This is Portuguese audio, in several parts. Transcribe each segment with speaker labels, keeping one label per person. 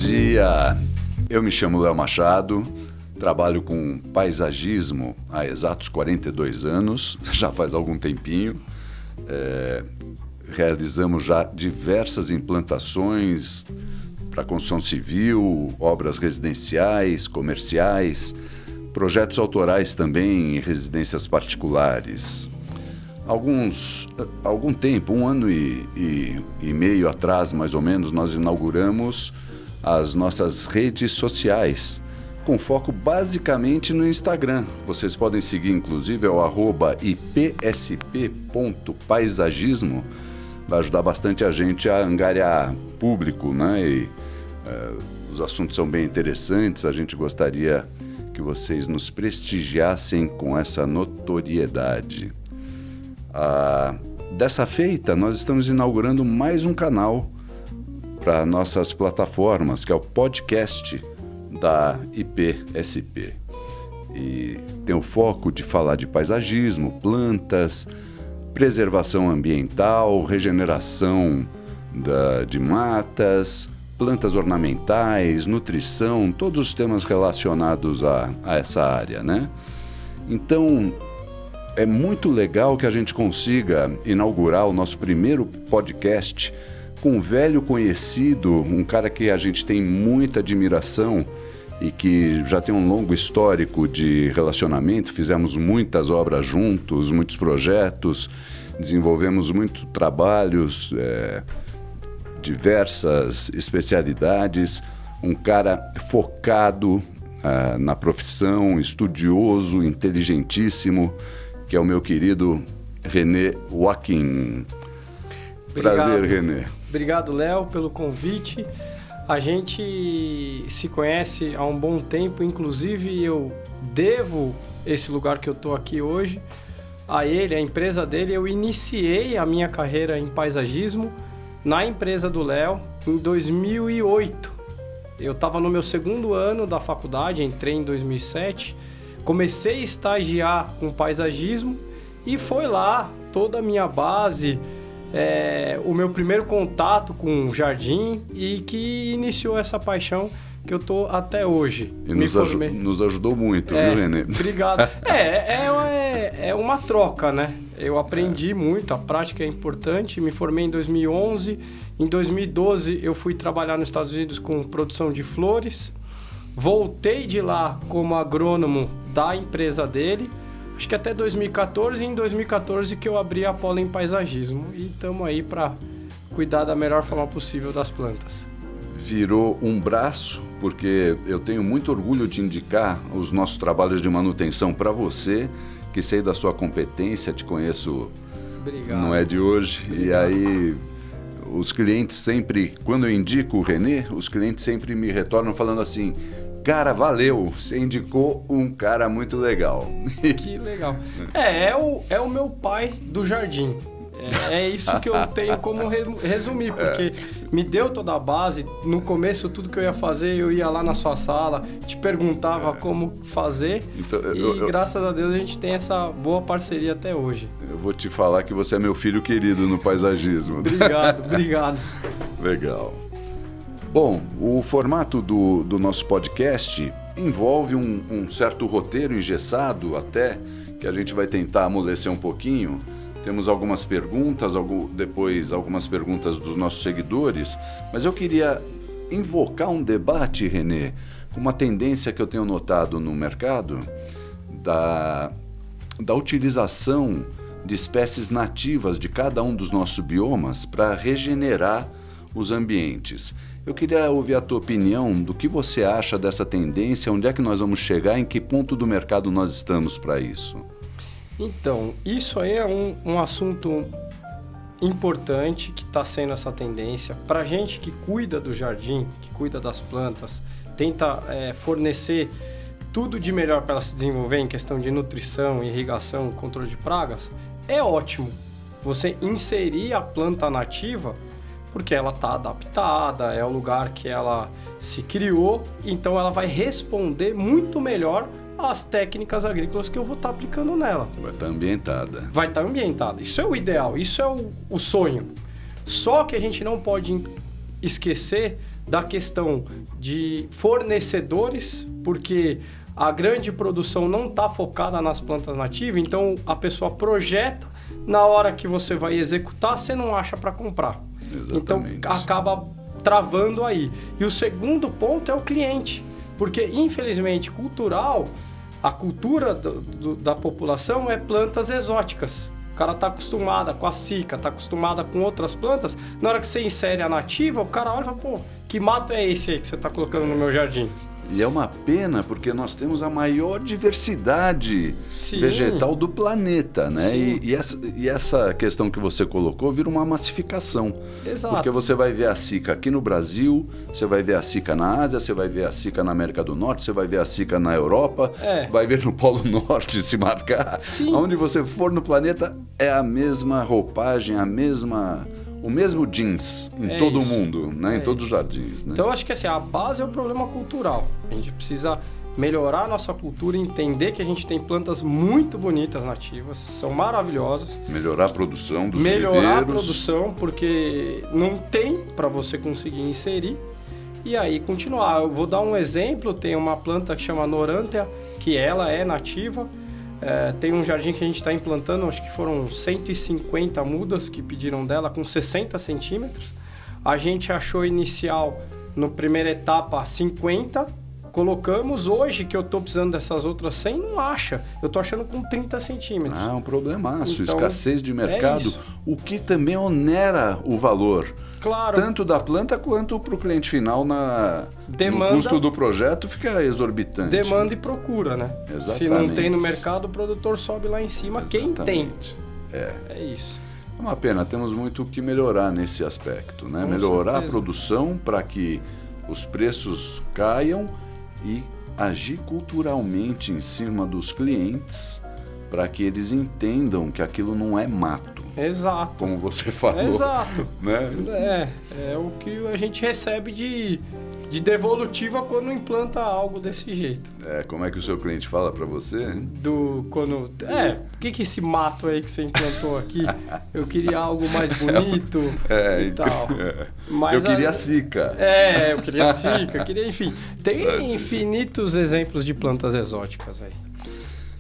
Speaker 1: dia! Eu me chamo Léo Machado, trabalho com paisagismo há exatos 42 anos, já faz algum tempinho. Realizamos já diversas implantações para construção civil, obras residenciais, comerciais, projetos autorais também em residências particulares. Algum tempo, 1 ano e meio atrás, mais ou menos, nós inauguramos as nossas redes sociais, com foco basicamente no Instagram. Vocês podem seguir, inclusive, é o @ipsp.paisagismo. Vai ajudar bastante a gente a angariar público, né? E os assuntos são bem interessantes. A gente gostaria que vocês nos prestigiassem com essa notoriedade. Dessa feita, nós estamos inaugurando mais um canal para nossas plataformas, que é o podcast da IPSP. E tem o foco de falar de paisagismo, plantas, preservação ambiental, regeneração de matas, plantas ornamentais, nutrição, todos os temas relacionados a essa área, né? Então, é muito legal que a gente consiga inaugurar o nosso primeiro podcast com um velho conhecido, um cara que a gente tem muita admiração e que já tem um longo histórico de relacionamento. Fizemos muitas obras juntos, muitos projetos, desenvolvemos muitos trabalhos, diversas especialidades. Um cara focado na profissão, estudioso, inteligentíssimo, que é o meu querido René Joaquim. Prazer, René.
Speaker 2: Obrigado, Léo, pelo convite. A gente se conhece há um bom tempo, inclusive eu devo esse lugar que eu estou aqui hoje a ele, a empresa dele. Eu iniciei a minha carreira em paisagismo na empresa do Léo em 2008. Eu estava no meu 2º ano da faculdade, entrei em 2007, comecei a estagiar com paisagismo e foi lá toda a minha base, o meu primeiro contato com o jardim e que iniciou essa paixão que eu tô até hoje.
Speaker 1: E nos ajudou muito, viu, René?
Speaker 2: Obrigado. É uma troca, né? Eu aprendi muito, a prática é importante. Me formei em 2011. Em 2012, eu fui trabalhar nos Estados Unidos com produção de flores. Voltei de lá como agrônomo da empresa dele. Acho que até 2014, e em 2014 que eu abri a Pollen Paisagismo. E estamos aí para cuidar da melhor forma possível das plantas.
Speaker 1: Virou um braço, porque eu tenho muito orgulho de indicar os nossos trabalhos de manutenção para você, que sei da sua competência, te conheço.
Speaker 2: Obrigado.
Speaker 1: Não é de hoje. Obrigado. E aí, os clientes sempre, quando eu indico o René, os clientes sempre me retornam falando assim: cara, valeu, você indicou um cara muito legal.
Speaker 2: Que legal. É o meu pai do jardim. É isso que eu tenho como resumir, porque me deu toda a base. No começo, tudo que eu ia fazer, eu ia lá na sua sala, te perguntava como fazer. Então, graças a Deus a gente tem essa boa parceria até hoje.
Speaker 1: Eu vou te falar que você é meu filho querido no paisagismo.
Speaker 2: Obrigado.
Speaker 1: Legal. Bom, o formato do nosso podcast envolve um certo roteiro engessado até, que a gente vai tentar amolecer um pouquinho. Temos algumas perguntas, depois algumas perguntas dos nossos seguidores, mas eu queria invocar um debate, René, com uma tendência que eu tenho notado no mercado da utilização de espécies nativas de cada um dos nossos biomas para regenerar os ambientes. Eu queria ouvir a tua opinião do que você acha dessa tendência, onde é que nós vamos chegar, em que ponto do mercado nós estamos para isso?
Speaker 2: Então, isso aí é um assunto importante que está sendo essa tendência. Para a gente que cuida do jardim, que cuida das plantas, tenta fornecer tudo de melhor para ela se desenvolver em questão de nutrição, irrigação, controle de pragas, é ótimo você inserir a planta nativa, porque ela está adaptada, é o lugar que ela se criou, então ela vai responder muito melhor às técnicas agrícolas que eu vou estar aplicando nela.
Speaker 1: Vai estar ambientada.
Speaker 2: Vai estar ambientada. Isso é o ideal, isso é o sonho. Só que a gente não pode esquecer da questão de fornecedores, porque a grande produção não está focada nas plantas nativas, então a pessoa projeta, na hora que você vai executar, você não acha para comprar.
Speaker 1: Exatamente.
Speaker 2: Então acaba travando aí. E o segundo ponto é o cliente, porque infelizmente a cultura da população é plantas exóticas. O cara está acostumado com a cica, está acostumado com outras plantas. Na hora que você insere a nativa, o cara olha e fala, pô, que mato é esse aí que você está colocando no meu jardim?
Speaker 1: E é uma pena porque nós temos a maior diversidade
Speaker 2: Sim.
Speaker 1: vegetal do planeta, né?
Speaker 2: Sim.
Speaker 1: E essa questão que você colocou vira uma massificação.
Speaker 2: Exato.
Speaker 1: Porque você vai ver a cica aqui no Brasil, você vai ver a cica na Ásia, você vai ver a cica na América do Norte, você vai ver a cica na Europa, vai ver no Polo Norte se marcar.
Speaker 2: Sim.
Speaker 1: Onde você for no planeta é a mesma roupagem, o mesmo jeans em todo o mundo, né? Em todos os jardins. Né?
Speaker 2: Então, acho que assim, a base é o problema cultural. A gente precisa melhorar a nossa cultura, entender que a gente tem plantas muito bonitas nativas, são maravilhosas.
Speaker 1: Melhorar a produção dos
Speaker 2: Melhorar
Speaker 1: viveiros.
Speaker 2: a produção, porque não tem para você conseguir inserir. E aí, continuar. Eu vou dar um exemplo, tem uma planta que chama Norantia, que ela é nativa. Tem um jardim que a gente está implantando, acho que foram 150 mudas que pediram dela, com 60 centímetros. A gente achou inicial, na primeira etapa, 50. Colocamos hoje, que eu estou precisando dessas outras 100, não acha. Eu estou achando com 30 centímetros.
Speaker 1: Um problemaço,
Speaker 2: Então,
Speaker 1: escassez de mercado, o que também onera o valor.
Speaker 2: Claro.
Speaker 1: Tanto da planta quanto para o cliente final no custo do projeto fica exorbitante.
Speaker 2: Demanda e procura, né?
Speaker 1: Exatamente.
Speaker 2: Se não tem no mercado, o produtor sobe lá em cima.
Speaker 1: Exatamente.
Speaker 2: Quem tem.
Speaker 1: É
Speaker 2: isso.
Speaker 1: É uma pena, temos muito o que melhorar nesse aspecto, né?
Speaker 2: Com
Speaker 1: Melhorar
Speaker 2: certeza.
Speaker 1: a produção para que os preços caiam e agir culturalmente em cima dos clientes para que eles entendam que aquilo não é mato.
Speaker 2: Exato.
Speaker 1: Como você falou.
Speaker 2: Exato.
Speaker 1: Né?
Speaker 2: É o que a gente recebe de devolutiva quando implanta algo desse jeito.
Speaker 1: Como é que o seu cliente fala para você?
Speaker 2: Por que esse mato aí que você implantou aqui? Eu queria algo mais bonito e tal. Mas
Speaker 1: eu queria a cica.
Speaker 2: Eu queria a cica, enfim. Tem infinitos exemplos de plantas exóticas aí.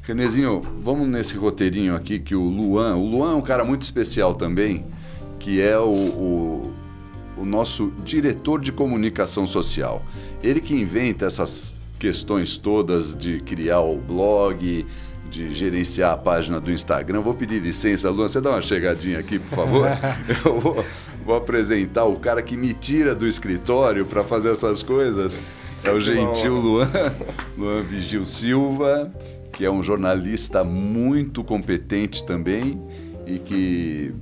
Speaker 1: Renezinho, vamos nesse roteirinho aqui que o Luan é um cara muito especial também, que é o nosso diretor de comunicação social. Ele que inventa essas questões todas de criar o blog, de gerenciar a página do Instagram. Vou pedir licença, Luan, você dá uma chegadinha aqui, por favor? Eu vou apresentar o cara que me tira do escritório para fazer essas coisas. É o gentil Luan Vigil Silva, que é um jornalista muito competente também e que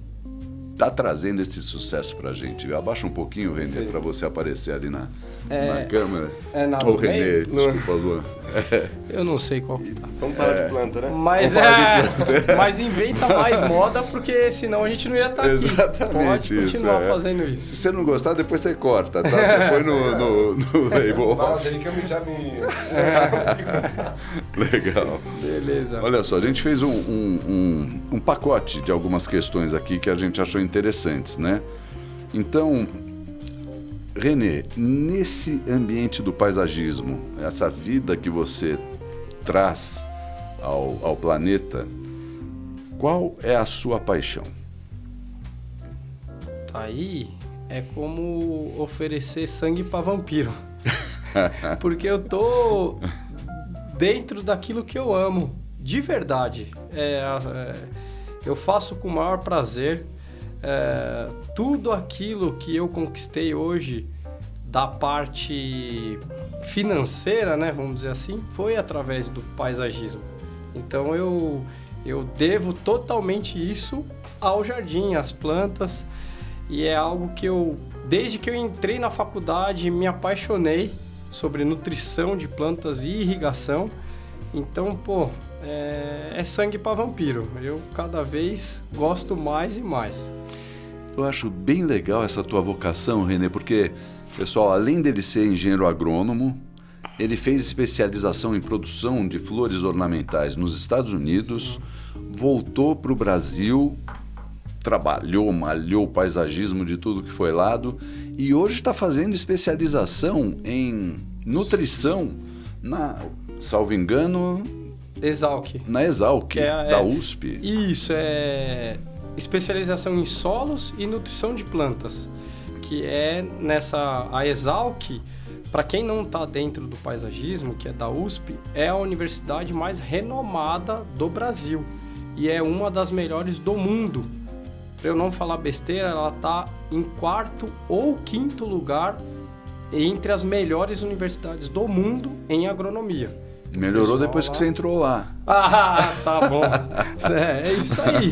Speaker 1: está trazendo esse sucesso para a gente. Abaixa um pouquinho, Renê, para você aparecer ali na câmera. Ô, Renê, desculpa, Luan.
Speaker 2: Eu não sei qual que tá.
Speaker 3: Vamos falar de planta, né?
Speaker 2: Mas inventa mais moda, porque senão a gente não ia estar aqui.
Speaker 1: Exatamente.
Speaker 2: Pode continuar fazendo isso.
Speaker 1: Se você não gostar, depois você corta, tá? Você põe no label.
Speaker 3: Nossa, aí que eu já me...
Speaker 1: Legal.
Speaker 2: Beleza.
Speaker 1: Olha só, a gente fez um pacote de algumas questões aqui que a gente achou interessantes, né? Então, Renê, nesse ambiente do paisagismo, essa vida que você traz ao planeta, qual é a sua paixão?
Speaker 2: Aí é como oferecer sangue para vampiro. Porque eu tô dentro daquilo que eu amo, de verdade. Eu faço com o maior prazer. Tudo aquilo que eu conquistei hoje da parte financeira, né, vamos dizer assim, foi através do paisagismo. Então eu devo totalmente isso ao jardim, às plantas, e é algo que desde que eu entrei na faculdade, me apaixonei sobre nutrição de plantas e irrigação. Então, é sangue para vampiro. Eu cada vez gosto mais e mais.
Speaker 1: Eu acho bem legal essa tua vocação, Renê, porque, pessoal, além dele ser engenheiro agrônomo, ele fez especialização em produção de flores ornamentais nos Estados Unidos, voltou para o Brasil, trabalhou, malhou o paisagismo de tudo que foi lado E hoje está fazendo especialização em nutrição salvo engano,
Speaker 2: Exalc.
Speaker 1: na Exalc, da USP.
Speaker 2: Isso, é especialização em solos e nutrição de plantas, que é a Exalc, para quem não está dentro do paisagismo, que é da USP, é a universidade mais renomada do Brasil e é uma das melhores do mundo. Para eu não falar besteira, ela está em 4º ou 5º lugar entre as melhores universidades do mundo em agronomia.
Speaker 1: Melhorou depois que você entrou lá.
Speaker 2: Ah, tá bom. É isso aí.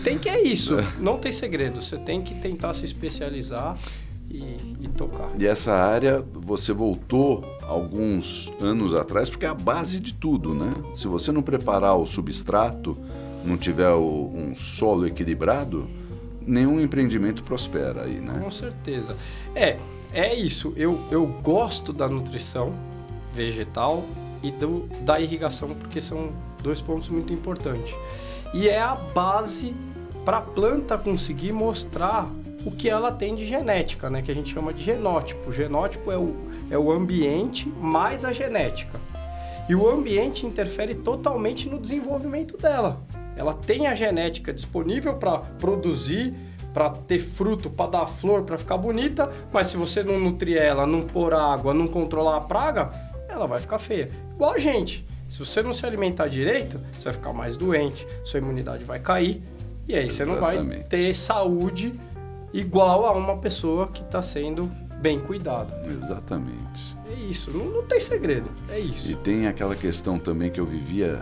Speaker 2: Tem que é isso. Não tem segredo. Você tem que tentar se especializar e tocar.
Speaker 1: E essa área você voltou alguns anos atrás, porque é a base de tudo, né? Se você não preparar o substrato, não tiver um solo equilibrado, nenhum empreendimento prospera aí, né?
Speaker 2: Com certeza. É isso. Eu gosto da nutrição vegetal e da irrigação, porque são 2 pontos muito importantes. E é a base para a planta conseguir mostrar o que ela tem de genética, né? Que a gente chama de genótipo. O genótipo é o ambiente mais a genética. E o ambiente interfere totalmente no desenvolvimento dela. Ela tem a genética disponível para produzir, para ter fruto, para dar flor, para ficar bonita, mas se você não nutrir ela, não pôr água, não controlar a praga, ela vai ficar feia. Igual a gente. Se você não se alimentar direito, você vai ficar mais doente, sua imunidade vai cair, e aí você não vai ter saúde igual a uma pessoa que está sendo bem cuidada.
Speaker 1: Exatamente.
Speaker 2: É isso, não tem segredo, é isso.
Speaker 1: E tem aquela questão também que eu vivia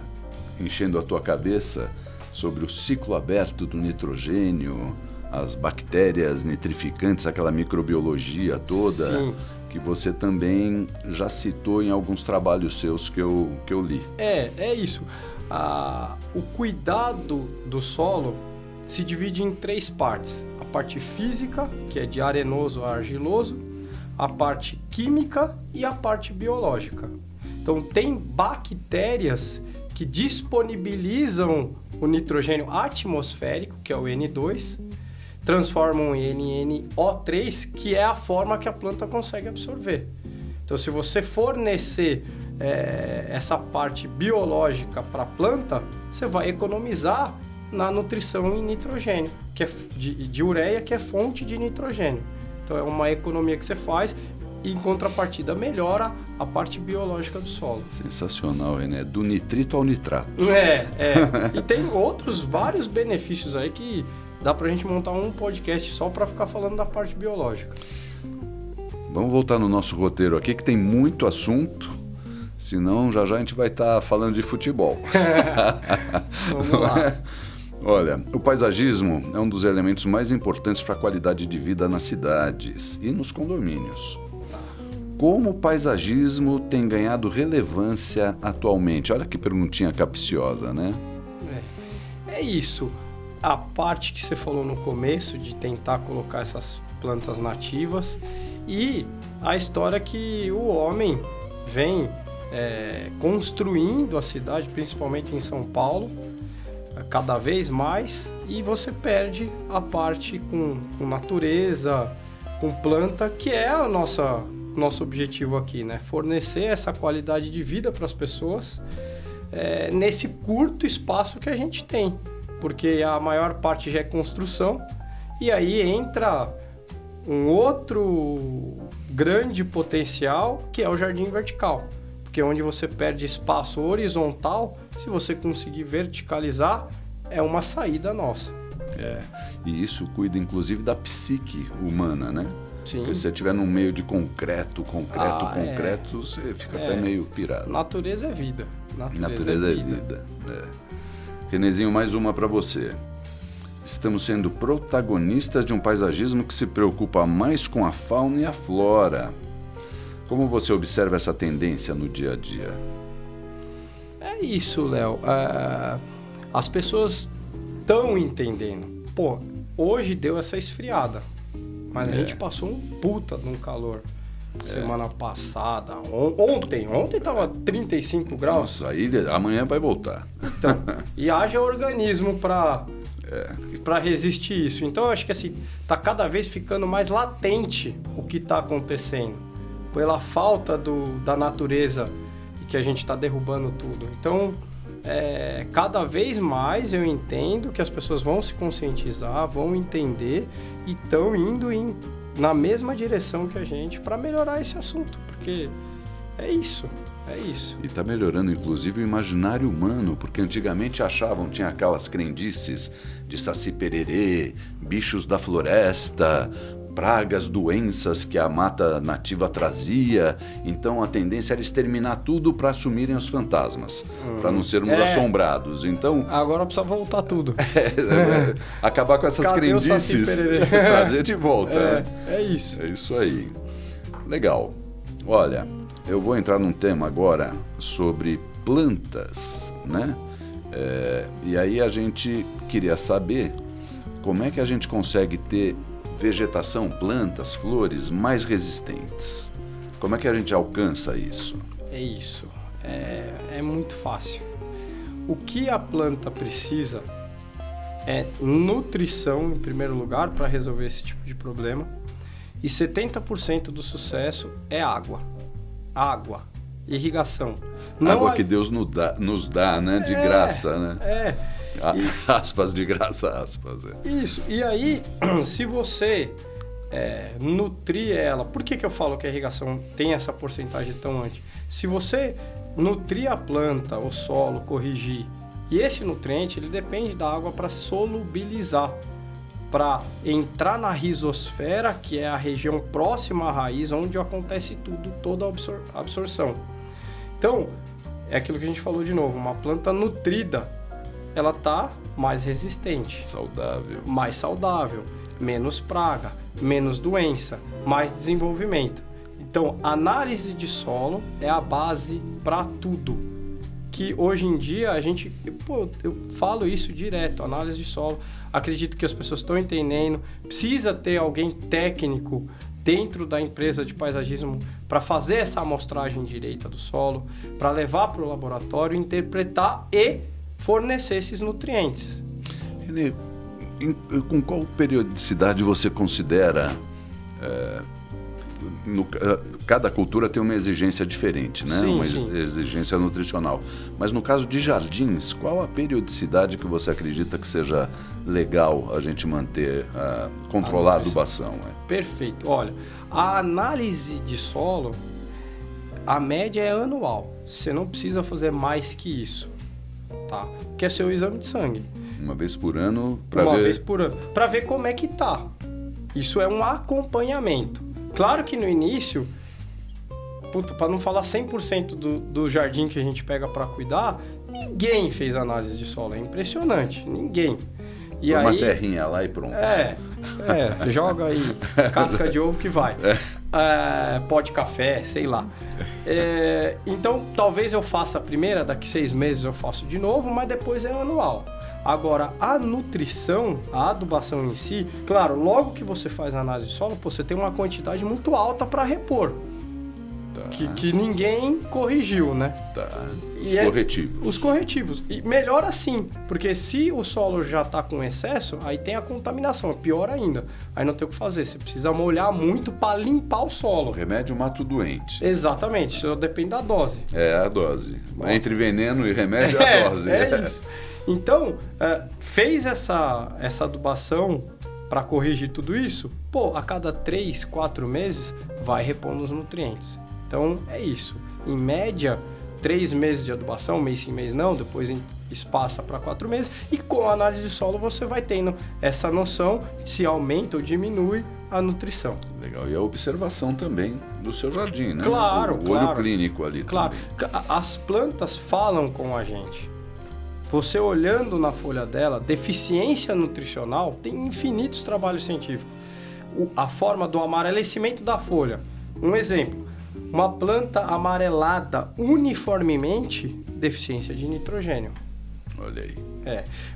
Speaker 1: enchendo a tua cabeça sobre o ciclo aberto do nitrogênio, as bactérias nitrificantes, aquela microbiologia toda.
Speaker 2: Sim.
Speaker 1: Que você também já citou em alguns trabalhos seus que eu li.
Speaker 2: É isso. O cuidado do solo se divide em 3 partes. A parte física, que é de arenoso a argiloso, a parte química e a parte biológica. Então, tem bactérias que disponibilizam o nitrogênio atmosférico, que é o N2, transformam em NO3, que é a forma que a planta consegue absorver. Então, se você fornecer essa parte biológica para a planta, você vai economizar na nutrição em nitrogênio, que é de ureia, que é fonte de nitrogênio. Então, é uma economia que você faz e, em contrapartida, melhora a parte biológica do solo.
Speaker 1: Sensacional, né? Do nitrito ao nitrato.
Speaker 2: E tem outros vários benefícios aí que dá pra gente montar um podcast só para ficar falando da parte biológica.
Speaker 1: Vamos voltar no nosso roteiro aqui, que tem muito assunto, senão já a gente vai estar falando de futebol.
Speaker 2: Vamos lá.
Speaker 1: Olha, o paisagismo é um dos elementos mais importantes para a qualidade de vida nas cidades e nos condomínios. Como o paisagismo tem ganhado relevância atualmente? Olha que perguntinha capciosa, né?
Speaker 2: É isso. A parte que você falou no começo de tentar colocar essas plantas nativas e a história que o homem vem construindo a cidade, principalmente em São Paulo, cada vez mais, e você perde a parte com natureza, com planta, que é a nosso objetivo aqui, né? Fornecer essa qualidade de vida para as pessoas nesse curto espaço que a gente tem, porque a maior parte já é construção, e aí entra um outro grande potencial, que é o jardim vertical, porque onde você perde espaço horizontal, se você conseguir verticalizar, é uma saída nossa.
Speaker 1: E isso cuida inclusive da psique humana, né?
Speaker 2: Sim.
Speaker 1: Porque se você estiver num meio de concreto, você fica até meio pirado.
Speaker 2: Natureza é vida.
Speaker 1: Natureza é vida. Renezinho, mais uma para você. Estamos sendo protagonistas de um paisagismo que se preocupa mais com a fauna e a flora. Como você observa essa tendência no dia a dia?
Speaker 2: É isso, Léo. As pessoas estão entendendo. Pô, hoje deu essa esfriada, mas a gente passou um puta de um calor. Semana passada, ontem tava 35 graus.
Speaker 1: Nossa, aí amanhã vai voltar.
Speaker 2: Então, e haja organismo para para resistir isso. Então, eu acho que assim, tá cada vez ficando mais latente o que está acontecendo, pela falta da natureza que a gente está derrubando tudo. Então, cada vez mais eu entendo que as pessoas vão se conscientizar, vão entender e estão indo na mesma direção que a gente para melhorar esse assunto, porque é isso.
Speaker 1: E está melhorando, inclusive, o imaginário humano, porque antigamente tinha aquelas crendices de saci-pererê, bichos da floresta, pragas, doenças que a mata nativa trazia. Então a tendência era exterminar tudo para assumirem os fantasmas, para não sermos assombrados. Então,
Speaker 2: agora precisa voltar tudo.
Speaker 1: Acabar com essas crendices, trazer de volta.
Speaker 2: É isso.
Speaker 1: É isso aí. Legal. Olha, eu vou entrar num tema agora sobre plantas, né? E aí a gente queria saber como é que a gente consegue ter vegetação, plantas, flores mais resistentes. Como é que a gente alcança isso?
Speaker 2: É isso. É muito fácil. O que a planta precisa é nutrição, em primeiro lugar, para resolver esse tipo de problema. E 70% do sucesso é água. Água, irrigação.
Speaker 1: Água que Deus nos dá, né? De graça, né? Aspas de graça, aspas.
Speaker 2: Isso. E aí, se você nutrir ela... Por que eu falo que a irrigação tem essa porcentagem tão alta? Se você nutrir a planta, o solo, corrigir, e esse nutriente, ele depende da água para solubilizar, para entrar na rizosfera, que é a região próxima à raiz, onde acontece tudo, toda a absorção. Então, é aquilo que a gente falou de novo, uma planta nutrida, ela está mais resistente. Mais saudável, menos praga, menos doença, mais desenvolvimento. Então, análise de solo é a base para tudo. Que hoje em dia eu falo isso direto, análise de solo. Acredito que as pessoas estão entendendo. Precisa ter alguém técnico dentro da empresa de paisagismo para fazer essa amostragem direita do solo, para levar para o laboratório, interpretar e fornecer esses nutrientes.
Speaker 1: Renê, com qual periodicidade você considera... cada cultura tem uma exigência diferente, né? Sim. Exigência nutricional. Mas no caso de jardins, qual a periodicidade que você acredita que seja legal a gente manter, controlar a adubação?
Speaker 2: Perfeito. Olha, a análise de solo, a média é anual. Você não precisa fazer mais que isso, tá? Que é seu exame de sangue.
Speaker 1: Uma vez por ano?
Speaker 2: Para ver como é que tá. Isso é um acompanhamento. Claro que no início, para não falar 100% do jardim que a gente pega para cuidar, ninguém fez análise de solo. É impressionante, ninguém.
Speaker 1: E aí, uma terrinha lá e pronto.
Speaker 2: Joga aí, casca de ovo que vai. Pó de café, sei lá. Então, talvez eu faça a primeira, daqui 6 meses eu faço de novo, mas depois é anual. Agora, a nutrição, a adubação em si, claro, logo que você faz a análise de solo, você tem uma quantidade muito alta para repor. Tá. Que ninguém corrigiu, né?
Speaker 1: Tá. Corretivos.
Speaker 2: Os corretivos. E melhor assim, porque se o solo já está com excesso, aí tem a contaminação, é pior ainda. Aí não tem o que fazer, você precisa molhar muito para limpar o solo.
Speaker 1: O remédio mata o doente.
Speaker 2: Exatamente, isso depende da dose.
Speaker 1: A dose. Bom. Entre veneno e remédio, a dose.
Speaker 2: É isso. Então, fez essa adubação para corrigir tudo isso, a cada 3, 4 meses vai repondo os nutrientes. Então, é isso. Em média, 3 meses de adubação, mês sim, mês não, depois espaça para 4 meses. E com a análise de solo você vai tendo essa noção de se aumenta ou diminui a nutrição.
Speaker 1: Legal. E a observação também do seu jardim, né?
Speaker 2: Claro,
Speaker 1: o olho clínico ali.
Speaker 2: Claro. Também. As plantas falam com a gente. Você olhando na folha dela, deficiência nutricional, tem infinitos trabalhos científicos. A forma do amarelecimento da folha. Um exemplo, uma planta amarelada uniformemente, deficiência de nitrogênio.
Speaker 1: Olha aí.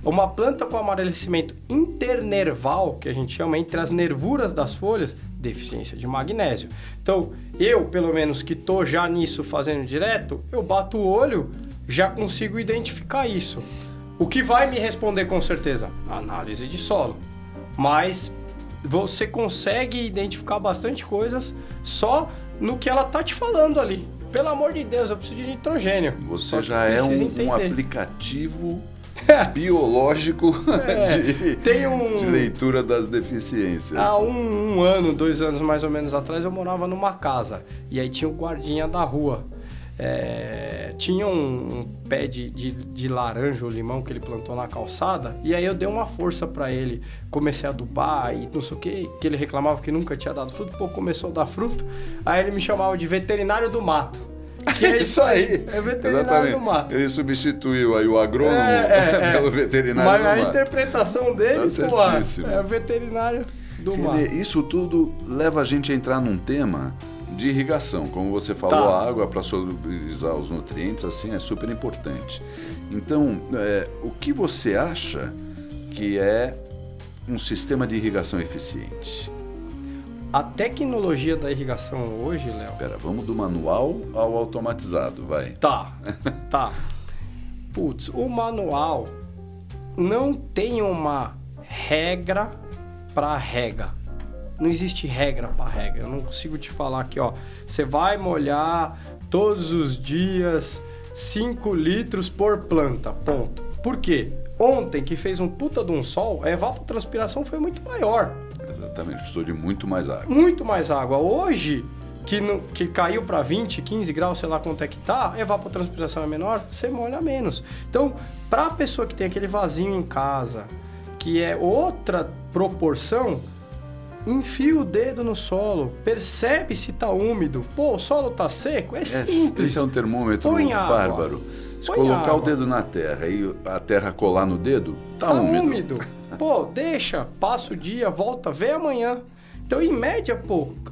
Speaker 2: Uma planta com amarelecimento internerval, que a gente chama entre as nervuras das folhas, deficiência de magnésio. Então, eu, pelo menos que estou já nisso fazendo direto, eu bato o olho, já consigo identificar isso. O que vai me responder com certeza? Análise de solo. Mas você consegue identificar bastante coisas só no que ela tá te falando ali. Pelo amor de Deus, eu preciso de nitrogênio.
Speaker 1: Você já é um aplicativo biológico de leitura das deficiências.
Speaker 2: Há um ano, 2 anos mais ou menos atrás, eu morava numa casa. E aí tinha o guardinha da rua. Tinha um pé de laranja ou limão que ele plantou na calçada. E aí eu dei uma força pra ele. Comecei a adubar e não sei o que ele reclamava que nunca tinha dado fruto. Pô, começou a dar fruto. Aí ele me chamava de veterinário do mato. Que é isso aí, é veterinário do mato.
Speaker 1: Ele substituiu aí o agrônomo pelo veterinário do mato.
Speaker 2: Mas a interpretação dele, é o veterinário do mato.
Speaker 1: Isso tudo leva a gente a entrar num tema de irrigação. Como você falou, a água para solubilizar os nutrientes, assim, é super importante. Então, o que você acha que é um sistema de irrigação eficiente?
Speaker 2: A tecnologia da irrigação hoje, Léo...
Speaker 1: Pera, vamos do manual ao automatizado, vai.
Speaker 2: Tá. Putz, o manual não tem uma regra para rega. Não existe regra para rega. Eu não consigo te falar aqui, ó. Você vai molhar todos os dias 5 litros por planta, ponto. Por quê? Ontem, que fez um puta de um sol, a evapotranspiração foi muito maior.
Speaker 1: Exatamente, precisou de muito mais água.
Speaker 2: Muito mais água. Hoje, que caiu para 20, 15 graus, sei lá quanto é que tá, a evapotranspiração é menor, você molha menos. Então, para a pessoa que tem aquele vasinho em casa, que é outra proporção, enfia o dedo no solo, percebe se tá úmido. Pô, o solo tá seco? É simples.
Speaker 1: Esse é um termômetro bárbaro. Se colocar o dedo na terra e a terra colar no dedo, tá úmido.
Speaker 2: Pô, deixa, passa o dia, volta, vê amanhã. Então, em média,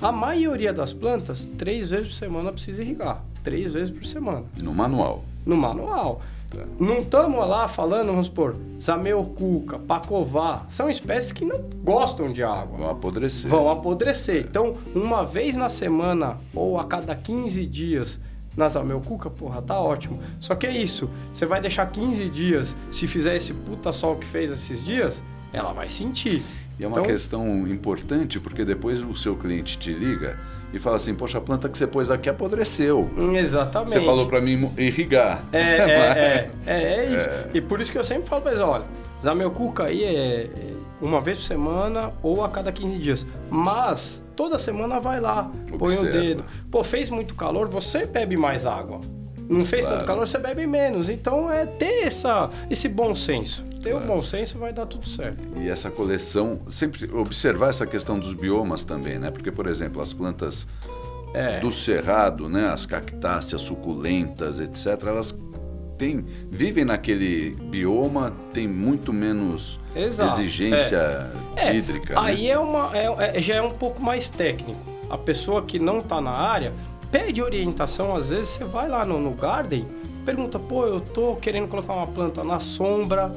Speaker 2: a maioria das plantas, 3 vezes por semana precisa irrigar. 3 vezes por semana.
Speaker 1: E no manual?
Speaker 2: No manual. Tá. Não estamos lá falando, vamos supor, Zameucuca, Pacová, são espécies que não gostam de água.
Speaker 1: Vão apodrecer.
Speaker 2: Então, uma vez na semana ou a cada 15 dias na Zameucuca, tá ótimo. Só que é isso, você vai deixar 15 dias, se fizer esse puta sol que fez esses dias, ela vai sentir.
Speaker 1: E é uma questão importante, porque depois o seu cliente te liga e fala assim, poxa, a planta que você pôs aqui apodreceu.
Speaker 2: Exatamente.
Speaker 1: Você falou para mim irrigar.
Speaker 2: É isso. E por isso que eu sempre falo para eles, olha, Zameucuca aí é uma vez por semana ou a cada 15 dias. Mas toda semana vai lá, põe o dedo. Pô, fez muito calor, você bebe mais água. Não fez tanto calor, você bebe menos. Então é ter esse bom senso. Ter o bom senso vai dar tudo certo.
Speaker 1: E essa coleção, sempre observar essa questão dos biomas também, né? Porque, por exemplo, as plantas do cerrado, né? As cactáceas, suculentas, etc., elas vivem naquele bioma, tem muito menos exigência hídrica.
Speaker 2: Aí já é um pouco mais técnico. A pessoa que não está na área pede orientação, às vezes você vai lá no garden, pergunta, eu tô querendo colocar uma planta na sombra,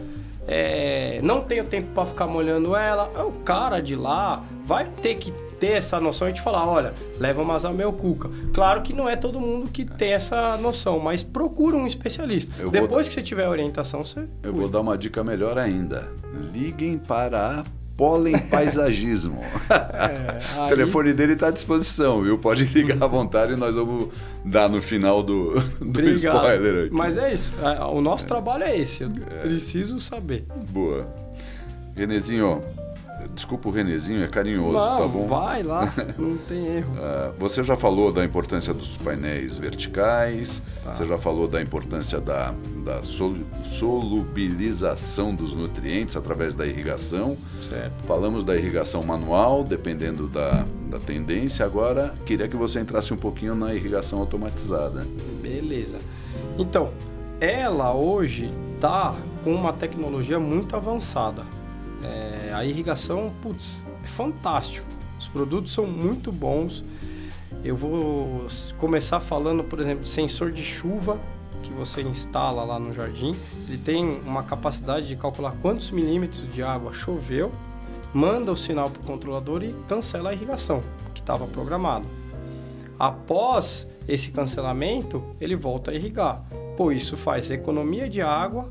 Speaker 2: não tenho tempo para ficar molhando ela. O cara de lá vai ter que ter essa noção e te falar, olha, leva uma Zameucuca. Claro que não é todo mundo que tem essa noção, mas procura um especialista. Depois que você tiver a orientação,
Speaker 1: Eu vou dar uma dica melhor ainda. Liguem para a Pólen Paisagismo. O telefone dele está à disposição, viu? Pode ligar à vontade e nós vamos dar no final do spoiler aqui.
Speaker 2: Mas é isso. O nosso trabalho é esse. Eu preciso saber.
Speaker 1: Boa. Renezinho, desculpa o Renezinho, é carinhoso, tá bom?
Speaker 2: Vai lá, não tem erro.
Speaker 1: Você já falou da importância dos painéis verticais, você já falou da importância da solubilização dos nutrientes através da irrigação.
Speaker 2: Certo.
Speaker 1: Falamos da irrigação manual, dependendo da tendência. Agora, queria que você entrasse um pouquinho na irrigação automatizada.
Speaker 2: Beleza. Então, ela hoje está com uma tecnologia muito avançada. A irrigação, é fantástico. Os produtos são muito bons. Eu vou começar falando, por exemplo, sensor de chuva que você instala lá no jardim. Ele tem uma capacidade de calcular quantos milímetros de água choveu, manda o sinal para o controlador e cancela a irrigação que estava programado. Após esse cancelamento, ele volta a irrigar. Isso faz economia de água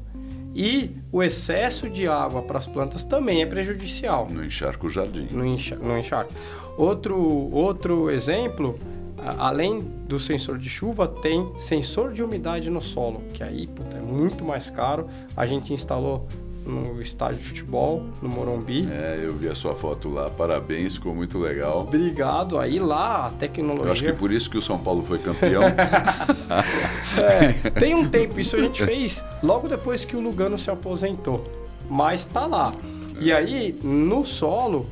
Speaker 2: E o excesso de água para as plantas também é prejudicial.
Speaker 1: Não encharca o jardim.
Speaker 2: Não encharca. Outro exemplo, além do sensor de chuva, tem sensor de umidade no solo, que aí é muito mais caro. A gente instalou no estádio de futebol, no Morumbi.
Speaker 1: Eu vi a sua foto lá, parabéns, ficou muito legal.
Speaker 2: Obrigado. Aí lá a tecnologia...
Speaker 1: Eu acho que por isso que o São Paulo foi campeão.
Speaker 2: Tem um tempo, isso a gente fez logo depois que o Lugano se aposentou, mas tá lá. E aí, no solo,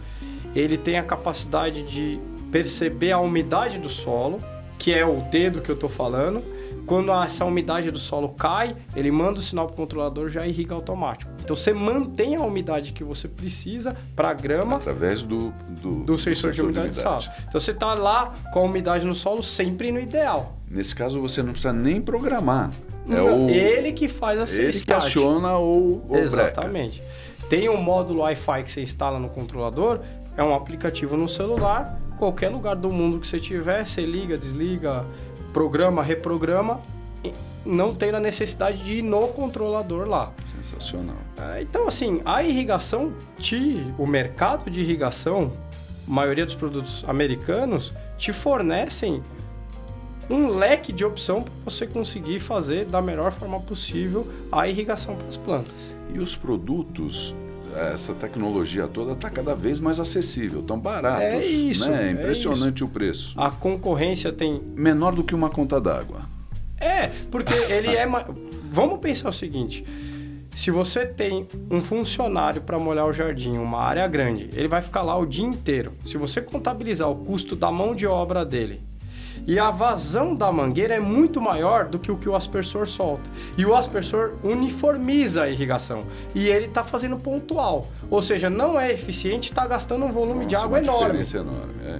Speaker 2: ele tem a capacidade de perceber a umidade do solo, que é o dedo que eu tô falando. Quando essa umidade do solo cai, ele manda o sinal para o controlador, já irriga automático. Então você mantém a umidade que você precisa para a grama
Speaker 1: através do
Speaker 2: sensor de umidade de solo. Então você está lá com a umidade no solo sempre no ideal.
Speaker 1: Nesse caso você não precisa nem programar.
Speaker 2: Ele que faz a
Speaker 1: Ele que aciona o
Speaker 2: exatamente. Breca. Tem um módulo Wi-Fi que você instala no controlador, é um aplicativo no celular, qualquer lugar do mundo que você tiver, você liga, desliga, programa, reprograma, não tem a necessidade de ir no controlador lá.
Speaker 1: Sensacional.
Speaker 2: Então, assim, a irrigação, o mercado de irrigação, a maioria dos produtos americanos, te fornecem um leque de opção para você conseguir fazer da melhor forma possível a irrigação para as plantas.
Speaker 1: E os produtos, essa tecnologia toda está cada vez mais acessível, estão baratos.
Speaker 2: É isso.
Speaker 1: Né? É impressionante o preço.
Speaker 2: A concorrência tem...
Speaker 1: menor do que uma conta d'água.
Speaker 2: Porque ele é... Vamos pensar o seguinte, se você tem um funcionário para molhar o jardim, uma área grande, ele vai ficar lá o dia inteiro. Se você contabilizar o custo da mão de obra dele, e a vazão da mangueira é muito maior do que o aspersor solta. E o aspersor uniformiza a irrigação. E ele está fazendo pontual. Ou seja, não é eficiente, está gastando um volume de água enorme.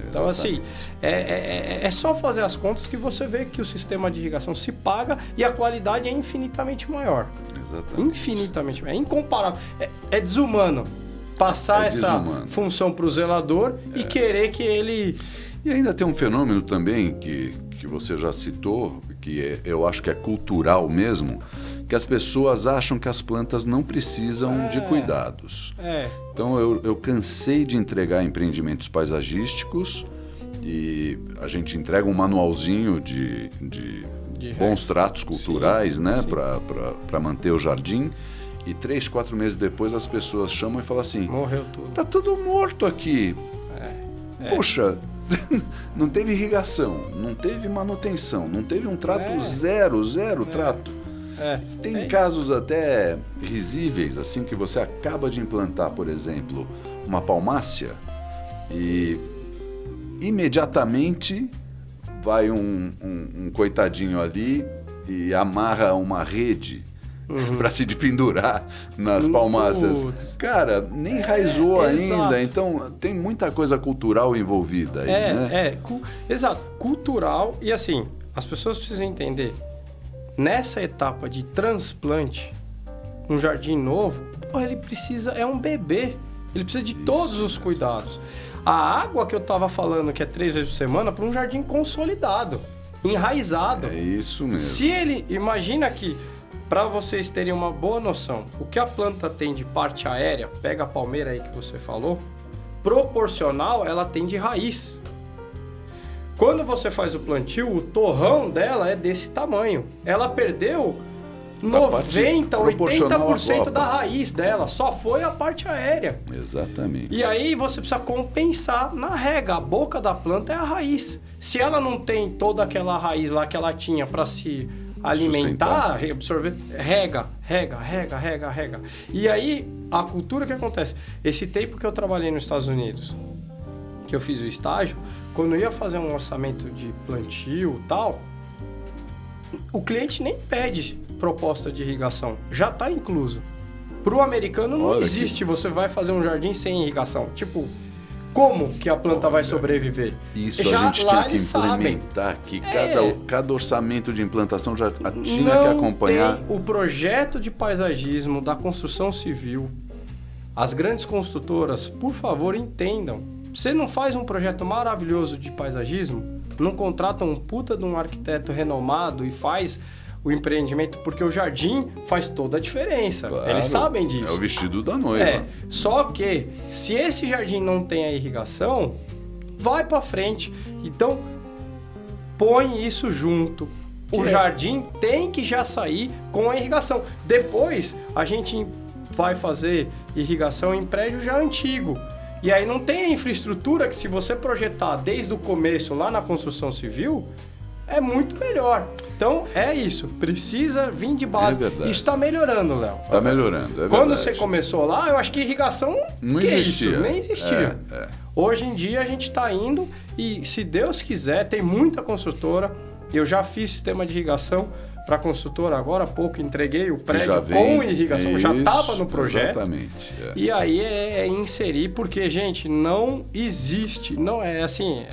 Speaker 2: Então, assim, é só fazer as contas que você vê que o sistema de irrigação se paga e a qualidade é infinitamente maior.
Speaker 1: Exatamente.
Speaker 2: Infinitamente maior. É incomparável. É desumano passar essa função para o zelador e querer que ele...
Speaker 1: E ainda tem um fenômeno também que você já citou, que eu acho que é cultural mesmo, que as pessoas acham que as plantas não precisam de cuidados. Então eu cansei de entregar empreendimentos paisagísticos e a gente entrega um manualzinho de bons tratos culturais, né, para manter o jardim. E 3, 4 meses depois as pessoas chamam e falam assim:
Speaker 2: morreu tudo.
Speaker 1: Tá tudo morto aqui. Poxa, não teve irrigação, não teve manutenção, não teve um trato zero trato. Tem casos até risíveis, assim, que você acaba de implantar, por exemplo, uma palmácea e imediatamente vai um coitadinho ali e amarra uma rede para se pendurar nas palmáceas. Cara, nem enraizou ainda, exato. Então tem muita coisa cultural envolvida aí, né?
Speaker 2: Exato, cultural. E assim, as pessoas precisam entender, nessa etapa de transplante, um jardim novo, ele precisa, é um bebê, ele precisa de todos os cuidados. A água que eu estava falando, que é 3 vezes por semana, para um jardim consolidado, enraizado.
Speaker 1: É isso mesmo.
Speaker 2: Se ele, imagina que, para vocês terem uma boa noção, o que a planta tem de parte aérea, pega a palmeira aí que você falou, proporcional ela tem de raiz. Quando você faz o plantio, o torrão dela é desse tamanho. Ela perdeu 90%, 80% da raiz dela, só foi a parte aérea.
Speaker 1: Exatamente.
Speaker 2: E aí você precisa compensar na rega, a boca da planta é a raiz. Se ela não tem toda aquela raiz lá que ela tinha para se alimentar, absorver, rega. E aí, a cultura que acontece, esse tempo que eu trabalhei nos Estados Unidos, que eu fiz o estágio, quando eu ia fazer um orçamento de plantio e tal, o cliente nem pede proposta de irrigação, já está incluso. Para o americano não existe, você vai fazer um jardim sem irrigação, tipo... Como que a planta vai sobreviver?
Speaker 1: Isso a gente tinha que implementar aqui. Cada orçamento de implantação já tinha que acompanhar.
Speaker 2: Tem o projeto de paisagismo da construção civil. As grandes construtoras, por favor, entendam. Você não faz um projeto maravilhoso de paisagismo, não contrata um puta de um arquiteto renomado e faz o empreendimento, porque o jardim faz toda a diferença.
Speaker 1: Claro,
Speaker 2: eles sabem disso.
Speaker 1: É o vestido da noiva.
Speaker 2: Só que se esse jardim não tem a irrigação, vai para frente. Então, põe isso junto. O jardim tem que já sair com a irrigação. Depois, a gente vai fazer irrigação em prédio já antigo. E aí não tem a infraestrutura que, se você projetar desde o começo lá na construção civil, é muito melhor. Então, é isso. Precisa vir de base.
Speaker 1: É verdade.
Speaker 2: Isso está melhorando, Léo.
Speaker 1: Está melhorando, é
Speaker 2: Quando
Speaker 1: verdade.
Speaker 2: você começou lá, eu acho que irrigação
Speaker 1: Não
Speaker 2: que
Speaker 1: existia.
Speaker 2: Isso? Nem existia. Hoje em dia, a gente está indo e, se Deus quiser, tem muita construtora. Eu já fiz sistema de irrigação para a construtora agora há pouco, entreguei o prédio com irrigação, já estava no projeto.
Speaker 1: Exatamente.
Speaker 2: E aí é inserir, porque, gente, não existe, não é assim,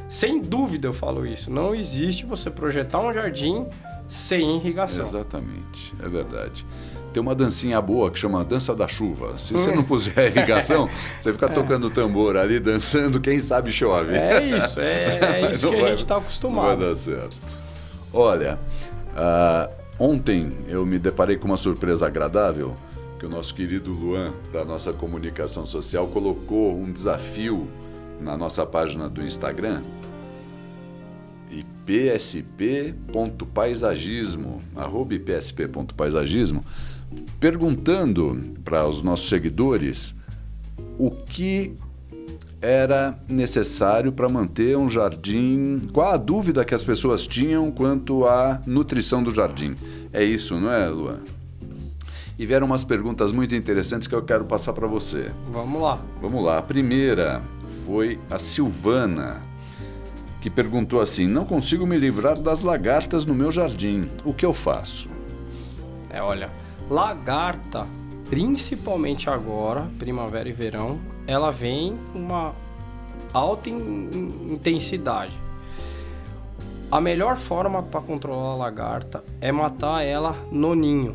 Speaker 2: sem dúvida eu falo isso, não existe você projetar um jardim sem irrigação.
Speaker 1: Exatamente, é verdade. Tem uma dancinha boa que chama Dança da Chuva. Se você não puser irrigação, você fica tocando tambor ali, dançando, quem sabe chove.
Speaker 2: É isso, é isso que a gente está acostumado.
Speaker 1: Não vai dar certo. Olha, ontem eu me deparei com uma surpresa agradável, que o nosso querido Luan, da nossa comunicação social, colocou um desafio na nossa página do Instagram, ipsp.paisagismo, @ipsp.paisagismo, perguntando para os nossos seguidores o que era necessário para manter um jardim, qual a dúvida que as pessoas tinham quanto à nutrição do jardim. É isso, não é, Luan? E vieram umas perguntas muito interessantes que eu quero passar para você.
Speaker 2: Vamos lá.
Speaker 1: Vamos lá. A primeira foi a Silvana, que perguntou assim: não consigo me livrar das lagartas no meu jardim. O que eu faço?
Speaker 2: Olha, lagarta, principalmente agora, primavera e verão, ela vem com uma alta intensidade. A melhor forma para controlar a lagarta é matar ela no ninho.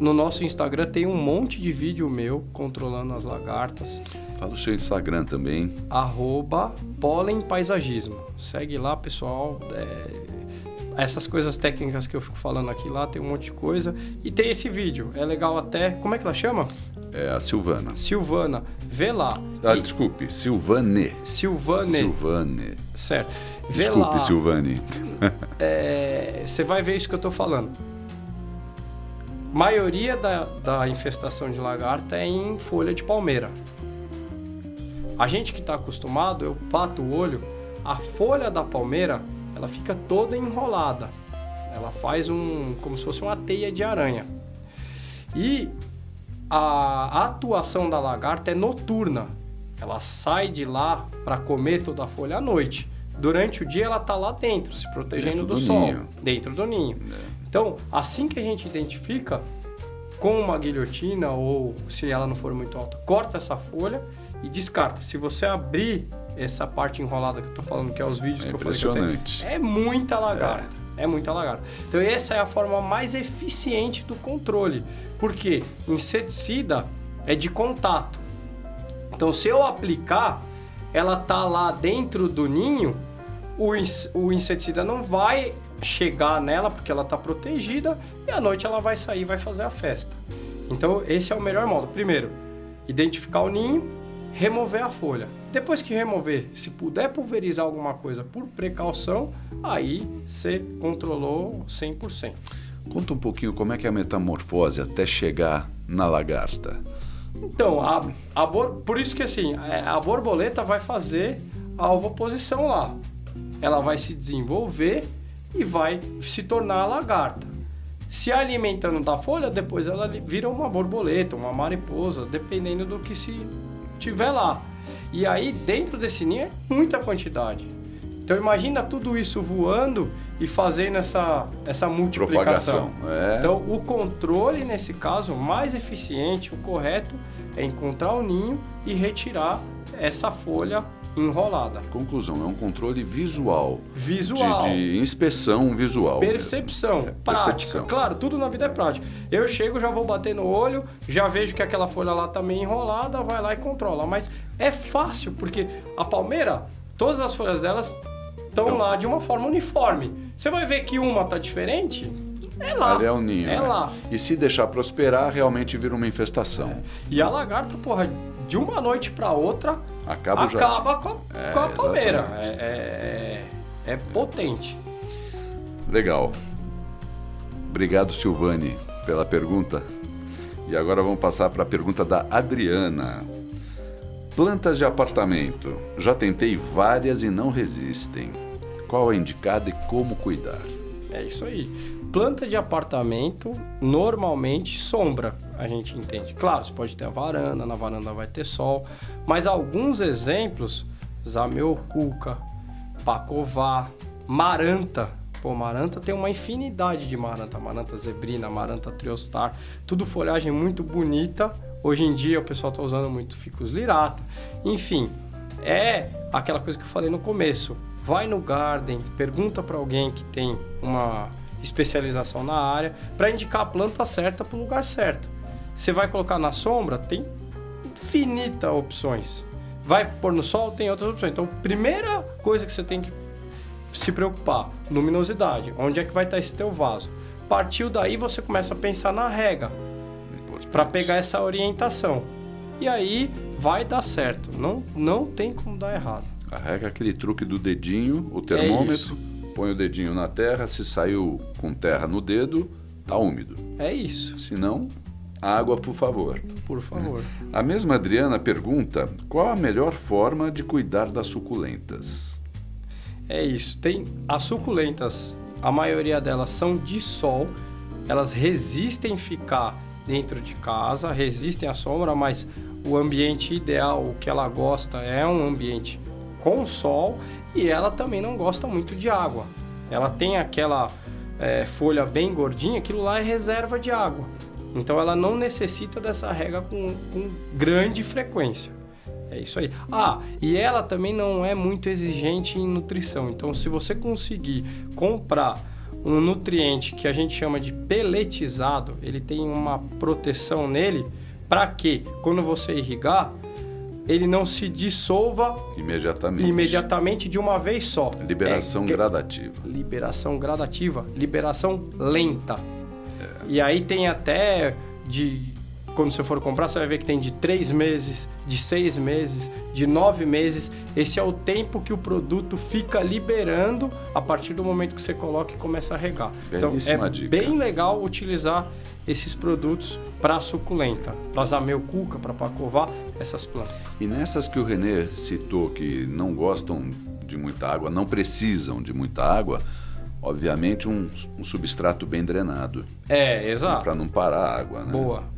Speaker 2: No nosso Instagram tem um monte de vídeo meu controlando as lagartas.
Speaker 1: Fala o seu Instagram também.
Speaker 2: @polempaisagismo. Segue lá, pessoal. Essas coisas técnicas que eu fico falando aqui, lá tem um monte de coisa. E tem esse vídeo. É legal até... Como é que ela chama?
Speaker 1: É a Silvana.
Speaker 2: Silvana. Vê lá.
Speaker 1: Desculpe. Silvane.
Speaker 2: Silvane. Certo. Vê
Speaker 1: Desculpe,
Speaker 2: lá.
Speaker 1: Silvane.
Speaker 2: Você vai ver isso que eu tô falando. Maioria da infestação de lagarta é em folha de palmeira. A gente que está acostumado, eu bato o olho, a folha da palmeira, ela fica toda enrolada. Ela faz como se fosse uma teia de aranha. E a atuação da lagarta é noturna. Ela sai de lá para comer toda a folha à noite. Durante o dia ela está lá dentro, se protegendo do sol.
Speaker 1: Ninho.
Speaker 2: Dentro do ninho. Então, assim que a gente identifica, com uma guilhotina ou se ela não for muito alta, corta essa folha e descarta. Se você abrir essa parte enrolada que eu estou falando, que é os vídeos que eu falei que eu tenho, é muita lagarta. É muita lagarta. Então, essa é a forma mais eficiente do controle. Porque inseticida é de contato. Então, se eu aplicar, ela tá lá dentro do ninho, o inseticida não vai chegar nela porque ela está protegida e à noite ela vai sair e vai fazer a festa. Então, esse é o melhor modo. Primeiro, identificar o ninho, remover a folha. Depois que remover, se puder pulverizar alguma coisa por precaução, aí você controlou 100%.
Speaker 1: Conta um pouquinho como é que é a metamorfose até chegar na lagarta.
Speaker 2: Então, por isso que assim, a borboleta vai fazer a ovoposição lá. Ela vai se desenvolver e vai se tornar a lagarta. Se alimentando da folha, depois ela vira uma borboleta, uma mariposa, dependendo do que se tiver lá. E aí, dentro desse ninho, é muita quantidade. Então, imagina tudo isso voando e fazendo essa multiplicação. Então, o controle, nesse caso, mais eficiente, o correto, é encontrar o ninho e retirar essa folha enrolada.
Speaker 1: Conclusão, é um controle visual.
Speaker 2: Visual.
Speaker 1: De inspeção visual.
Speaker 2: Percepção. Prática.
Speaker 1: Percepção.
Speaker 2: Claro, tudo na vida é prática. Eu chego, já vou bater no olho, já vejo que aquela folha lá tá meio enrolada, vai lá e controla. Mas é fácil, porque a palmeira, todas as folhas delas estão
Speaker 1: Então.
Speaker 2: lá de uma forma uniforme. Você vai ver que uma tá diferente, é lá.
Speaker 1: Ali é o ninho.
Speaker 2: É
Speaker 1: né?
Speaker 2: lá.
Speaker 1: E se deixar prosperar, realmente vira uma infestação.
Speaker 2: E a lagarta, porra, de uma noite para outra,
Speaker 1: Acaba
Speaker 2: com a palmeira.
Speaker 1: exatamente.
Speaker 2: É potente.
Speaker 1: Legal. Obrigado, Silvane, pela pergunta. E agora vamos passar para a pergunta da Adriana. Plantas de apartamento. Já tentei várias e não resistem. Qual a indicada e como cuidar?
Speaker 2: É isso aí. Planta de apartamento, normalmente sombra, a gente entende. Claro, você pode ter a varanda, na varanda vai ter sol, mas alguns exemplos, Zamioculca, Pacová, Maranta. Pô, Maranta tem uma infinidade de Maranta. Maranta zebrina, Maranta triostar, tudo folhagem muito bonita. Hoje em dia o pessoal está usando muito Ficus lirata. Enfim, é aquela coisa que eu falei no começo. Vai no garden, pergunta para alguém que tem uma especialização na área para indicar a planta certa para o lugar certo. Você vai colocar na sombra, tem infinitas opções. Vai pôr no sol, tem outras opções. Então, primeira coisa que você tem que se preocupar, luminosidade. Onde é que vai estar esse teu vaso? Partiu daí, você começa a pensar na rega para pegar essa orientação. E aí vai dar certo. Não tem como dar errado.
Speaker 1: A regra é aquele truque do dedinho, o termômetro, põe o dedinho na terra, se saiu com terra no dedo, tá úmido.
Speaker 2: É isso.
Speaker 1: Se não, água, por favor.
Speaker 2: Por favor.
Speaker 1: A mesma Adriana pergunta, qual a melhor forma de cuidar das suculentas?
Speaker 2: É isso. Tem as suculentas, a maioria delas são de sol, elas resistem ficar dentro de casa, resistem à sombra, mas o ambiente ideal, o que ela gosta é um ambiente com sol e ela também não gosta muito de água. Ela tem aquela folha bem gordinha, aquilo lá é reserva de água. Então ela não necessita dessa rega com grande frequência. É isso aí. E ela também não é muito exigente em nutrição. Então se você conseguir comprar um nutriente que a gente chama de peletizado, ele tem uma proteção nele para que quando você irrigar, ele não se dissolva imediatamente de uma vez só.
Speaker 1: Liberação gradativa.
Speaker 2: Liberação gradativa, liberação lenta. E aí tem até quando você for comprar, você vai ver que tem de 3 meses, de 6 meses, de 9 meses. Esse é o tempo que o produto fica liberando a partir do momento que você coloca e começa a regar.
Speaker 1: Belíssima
Speaker 2: então,
Speaker 1: dica.
Speaker 2: Bem legal utilizar esses produtos para suculenta, para Zamioculca, para Pacová, essas plantas.
Speaker 1: E nessas que o Renê citou, que não gostam de muita água, não precisam de muita água, obviamente um substrato bem drenado.
Speaker 2: Exato.
Speaker 1: Para não parar a água, né?
Speaker 2: Boa.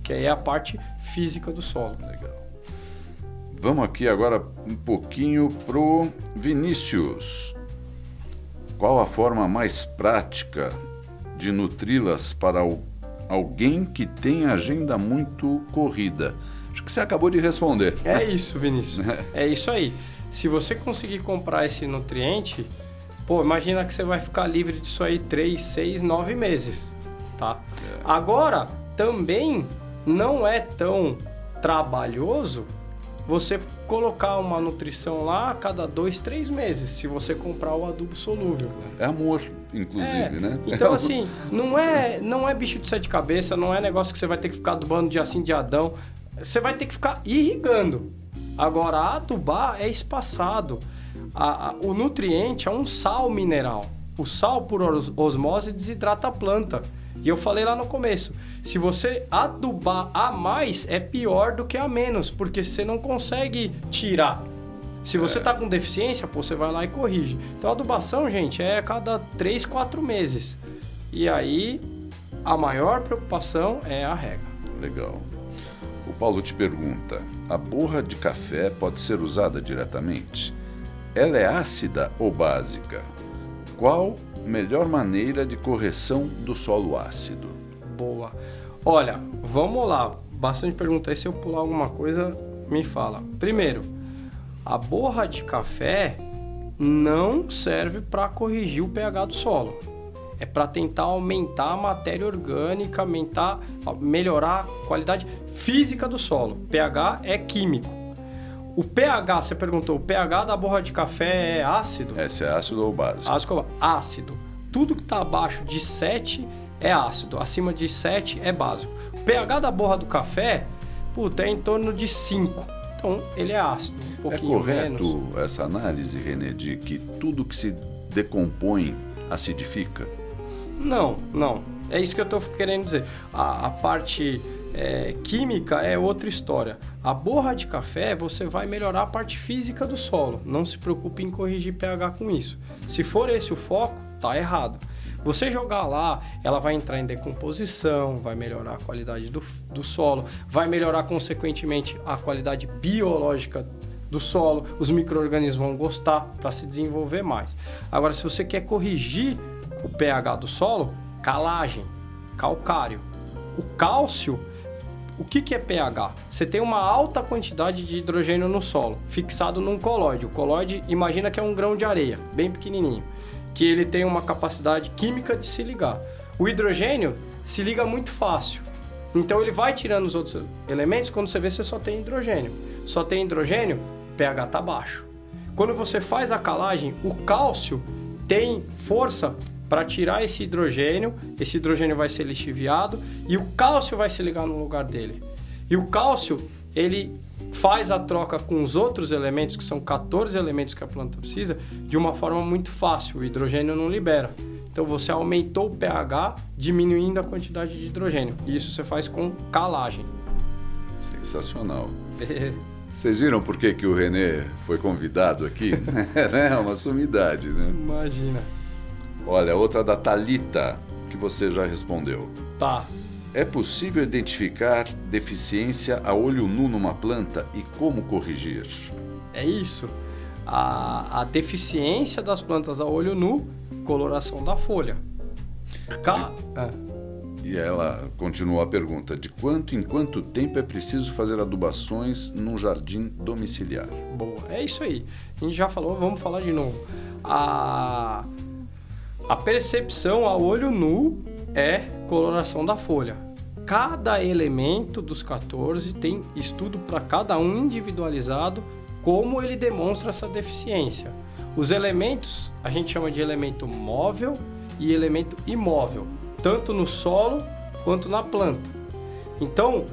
Speaker 2: Que aí é a parte física do solo.
Speaker 1: Legal. Vamos aqui agora um pouquinho pro Vinícius. Qual a forma mais prática de nutri-las para alguém que tem agenda muito corrida? Acho que você acabou de responder.
Speaker 2: É isso, Vinícius. É isso aí. Se você conseguir comprar esse nutriente, imagina que você vai ficar livre disso aí 3, 6, 9 meses, tá? Agora, também não é tão trabalhoso você colocar uma nutrição lá a cada 2, 3 meses, se você comprar o adubo solúvel.
Speaker 1: É amor, inclusive, né?
Speaker 2: Então, assim, não é bicho de 7 cabeças, não é negócio que você vai ter que ficar adubando dia sim, dia não. Você vai ter que ficar irrigando. Agora, adubar é espaçado. O nutriente é um sal mineral. O sal, por osmose, desidrata a planta. E eu falei lá no começo, se você adubar a mais, é pior do que a menos, porque você não consegue tirar. Se você está com deficiência, você vai lá e corrige. Então a adubação, gente, é a cada 3, 4 meses. E aí, a maior preocupação é a rega.
Speaker 1: Legal. O Paulo te pergunta, a borra de café pode ser usada diretamente? Ela é ácida ou básica? Qual melhor maneira de correção do solo ácido?
Speaker 2: Boa. Olha, vamos lá. Bastante pergunta aí. Se eu pular alguma coisa, me fala. Primeiro, a borra de café não serve para corrigir o pH do solo. É para tentar aumentar a matéria orgânica, melhorar a qualidade física do solo. pH é químico. O pH, você perguntou, o pH da borra de café é ácido?
Speaker 1: Esse é ácido ou básico?
Speaker 2: Ácido. Tudo que está abaixo de 7 é ácido, acima de 7 é básico. O pH da borra do café, é em torno de 5. Então, ele é ácido, um pouquinho menos.
Speaker 1: É correto essa análise, René, de que tudo que se decompõe acidifica?
Speaker 2: Não. É isso que eu estou querendo dizer. A parte química é outra história. A borra de café, você vai melhorar a parte física do solo. Não se preocupe em corrigir pH com isso. Se for esse o foco, tá errado. Você jogar lá, ela vai entrar em decomposição, vai melhorar a qualidade do solo, vai melhorar, consequentemente, a qualidade biológica do solo, os micro-organismos vão gostar para se desenvolver mais. Agora, se você quer corrigir o pH do solo, calagem, calcário. O cálcio, o que é pH? Você tem uma alta quantidade de hidrogênio no solo, fixado num colóide. O colóide, imagina que é um grão de areia, bem pequenininho, que ele tem uma capacidade química de se ligar. O hidrogênio se liga muito fácil. Então ele vai tirando os outros elementos, quando você vê, você só tem hidrogênio. Só tem hidrogênio, o pH está baixo. Quando você faz a calagem, o cálcio tem força para tirar esse hidrogênio vai ser lixiviado e o cálcio vai se ligar no lugar dele. E o cálcio, ele faz a troca com os outros elementos, que são 14 elementos que a planta precisa, de uma forma muito fácil. O hidrogênio não libera. Então você aumentou o pH, diminuindo a quantidade de hidrogênio. E isso você faz com calagem.
Speaker 1: Sensacional. Vocês viram por que o René foi convidado aqui? É uma sumidade, né?
Speaker 2: Imagina.
Speaker 1: Olha, outra da Thalita, que você já respondeu.
Speaker 2: Tá.
Speaker 1: É possível identificar deficiência a olho nu numa planta e como corrigir?
Speaker 2: É isso. A deficiência das plantas a olho nu, coloração da folha.
Speaker 1: E ela continua a pergunta: de quanto em quanto tempo é preciso fazer adubações num jardim domiciliar?
Speaker 2: Boa, é isso aí. A gente já falou, vamos falar de novo. A percepção a olho nu é coloração da folha. Cada elemento dos 14 tem estudo para cada um individualizado como ele demonstra essa deficiência. Os elementos a gente chama de elemento móvel e elemento imóvel, tanto no solo quanto na planta. Então,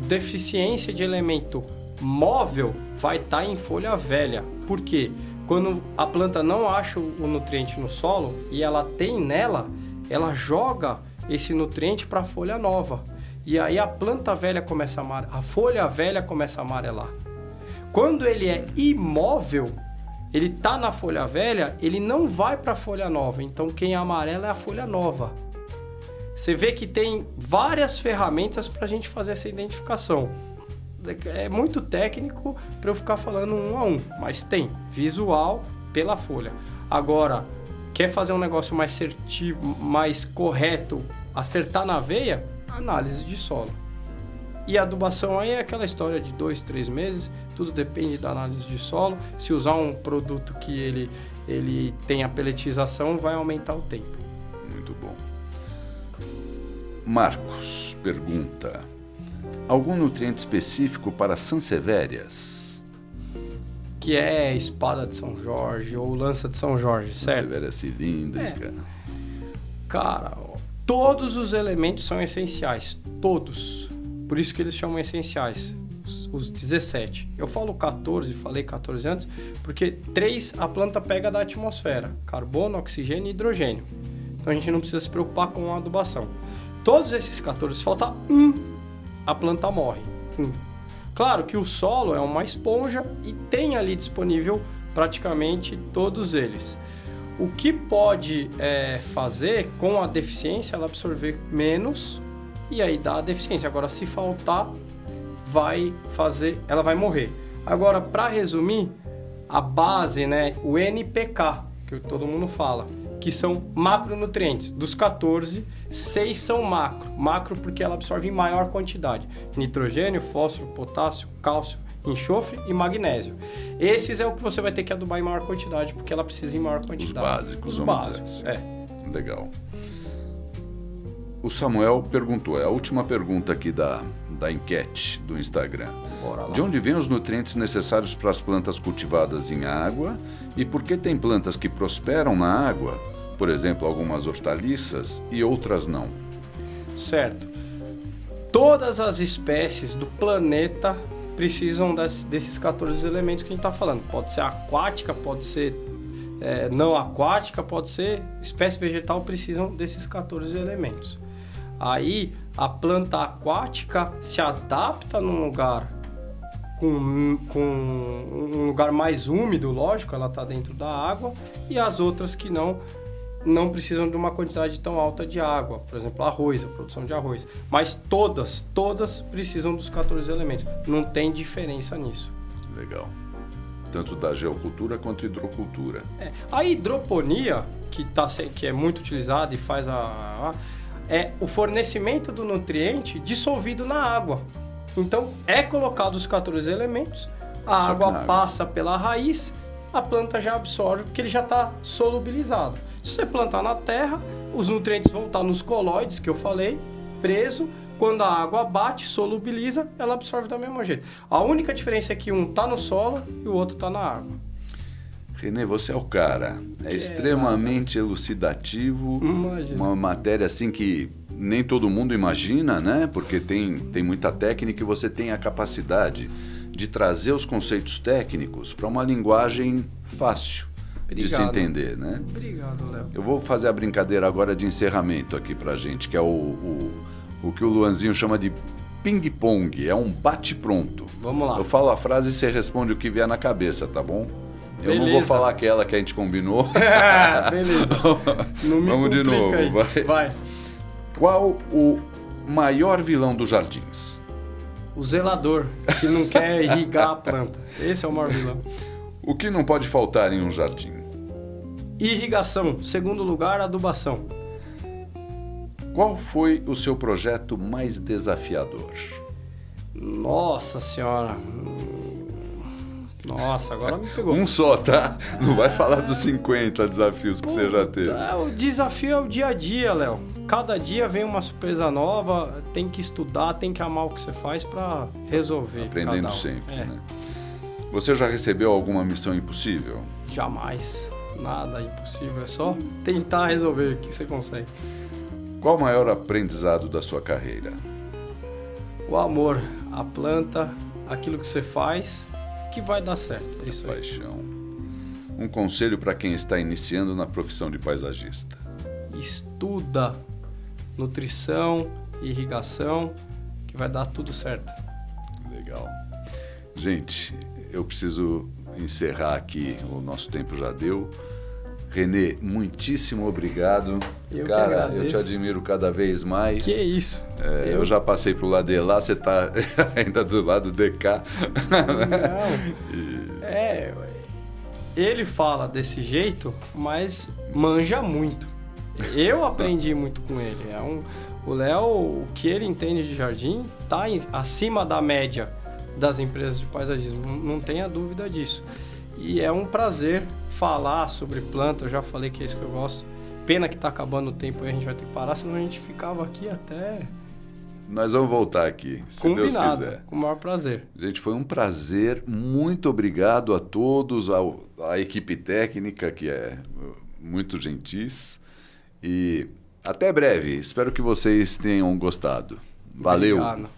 Speaker 2: deficiência de elemento móvel vai estar em folha velha. Por quê? Quando a planta não acha o nutriente no solo e ela tem nela, ela joga esse nutriente para a folha nova. E aí a planta velha começa a folha velha começa a amarelar. Quando ele é imóvel, ele está na folha velha, ele não vai para a folha nova. Então quem amarela é a folha nova. Você vê que tem várias ferramentas para a gente fazer essa identificação. É muito técnico para eu ficar falando um a um, mas tem visual pela folha. Agora, quer fazer um negócio mais assertivo, mais correto, acertar na veia? Análise de solo. E a adubação aí é aquela história de 2-3 meses, tudo depende da análise de solo. Se usar um produto que ele tem a peletização, vai aumentar o tempo.
Speaker 1: Muito bom. Marcos pergunta: algum nutriente específico para sansevérias?
Speaker 2: Que é espada de São Jorge ou lança de São Jorge, certo?
Speaker 1: Sansevéria cilíndrica.
Speaker 2: Cara, todos os elementos são essenciais, todos. Por isso que eles chamam essenciais, os 17. Eu falo 14, falei 14 antes, porque 3 a planta pega da atmosfera: carbono, oxigênio e hidrogênio. Então a gente não precisa se preocupar com a adubação. Todos esses 14, se faltar a planta morre. Claro que o solo é uma esponja e tem ali disponível praticamente todos eles. O que pode fazer com a deficiência, ela absorver menos e aí dá a deficiência. Agora, se faltar, ela vai morrer. Agora, para resumir, a base, né, o NPK, que todo mundo fala, que são macronutrientes. Dos 14, 6 são macro. Macro porque ela absorve em maior quantidade: nitrogênio, fósforo, potássio, cálcio, enxofre e magnésio. Esses é o que você vai ter que adubar em maior quantidade, porque ela precisa em maior quantidade.
Speaker 1: Os básicos. Legal. O Samuel perguntou, é a última pergunta aqui da da enquete do Instagram.
Speaker 2: Bora lá.
Speaker 1: De onde vêm os nutrientes necessários para as plantas cultivadas em água e por que tem plantas que prosperam na água, por exemplo, algumas hortaliças, e outras não?
Speaker 2: Certo. Todas as espécies do planeta precisam desses 14 elementos que a gente está falando. Pode ser aquática, pode ser não aquática, pode ser espécie vegetal, precisam desses 14 elementos. Aí a planta aquática se adapta num lugar com um lugar mais úmido, lógico, ela está dentro da água, e as outras que não precisam de uma quantidade tão alta de água, por exemplo, arroz, a produção de arroz. Mas todas precisam dos 14 elementos. Não tem diferença nisso.
Speaker 1: Legal. Tanto da geocultura quanto hidrocultura.
Speaker 2: A hidroponia, que é muito utilizada e faz é o fornecimento do nutriente dissolvido na água. Então, é colocado os 14 elementos, a água passa pela raiz, a planta já absorve, porque ele já está solubilizado. Se você plantar na terra, os nutrientes vão estar nos colóides, que eu falei, preso. Quando a água bate, solubiliza, ela absorve do mesmo jeito. A única diferença é que um está no solo e o outro está na água.
Speaker 1: Renê, você é o cara. É extremamente elucidativo.
Speaker 2: Imagina.
Speaker 1: Uma matéria assim que nem todo mundo imagina, né? Porque tem muita técnica e você tem a capacidade de trazer os conceitos técnicos para uma linguagem fácil de se entender, né?
Speaker 2: Obrigado, Léo.
Speaker 1: Eu vou fazer a brincadeira agora de encerramento aqui pra gente, que é o que o Luanzinho chama de ping-pong. É um bate-pronto.
Speaker 2: Vamos lá.
Speaker 1: Eu falo a frase e você responde o que vier na cabeça, tá bom? Eu
Speaker 2: Beleza.
Speaker 1: não vou falar aquela que a gente combinou.
Speaker 2: Beleza. Não me
Speaker 1: Vamos de novo.
Speaker 2: aí. Vai.
Speaker 1: Qual o maior vilão dos jardins?
Speaker 2: O zelador, que não quer irrigar a planta. Esse é o maior vilão.
Speaker 1: O que não pode faltar em um jardim?
Speaker 2: Irrigação. Segundo lugar, adubação.
Speaker 1: Qual foi o seu projeto mais desafiador?
Speaker 2: Nossa senhora. Nossa, agora me pegou.
Speaker 1: Um só, tá? Não vai falar dos 50 desafios que você já teve.
Speaker 2: O desafio é o dia a dia, Léo. Cada dia vem uma surpresa nova, tem que estudar, tem que amar o que você faz para resolver.
Speaker 1: Aprendendo sempre, né? Você já recebeu alguma missão impossível?
Speaker 2: Jamais. Nada impossível. É só tentar resolver que você consegue.
Speaker 1: Qual o maior aprendizado da sua carreira?
Speaker 2: O amor, a planta, aquilo que você faz, que vai dar certo. É isso aí.
Speaker 1: Paixão. Um conselho para quem está iniciando na profissão de paisagista.
Speaker 2: Estuda nutrição, irrigação, que vai dar tudo certo.
Speaker 1: Legal. Gente, eu preciso encerrar aqui, o nosso tempo já deu. Renê, muitíssimo obrigado. Cara, eu te admiro cada vez mais.
Speaker 2: Que isso?
Speaker 1: Eu já passei pro lado de lá, você está ainda do lado de cá.
Speaker 2: Não. Ele fala desse jeito, mas manja muito. Eu aprendi muito com ele. O Léo, o que ele entende de jardim, está acima da média das empresas de paisagismo. Não tenha dúvida disso. E é um prazer falar sobre planta. Eu já falei que é isso que eu gosto. Pena que está acabando o tempo e a gente vai ter que parar, senão a gente ficava aqui até...
Speaker 1: Nós vamos voltar aqui, se Deus quiser.
Speaker 2: Com o maior prazer.
Speaker 1: Gente, foi um prazer. Muito obrigado a todos, a equipe técnica, que é muito gentis. E até breve. Espero que vocês tenham gostado. Valeu!
Speaker 2: Obrigado.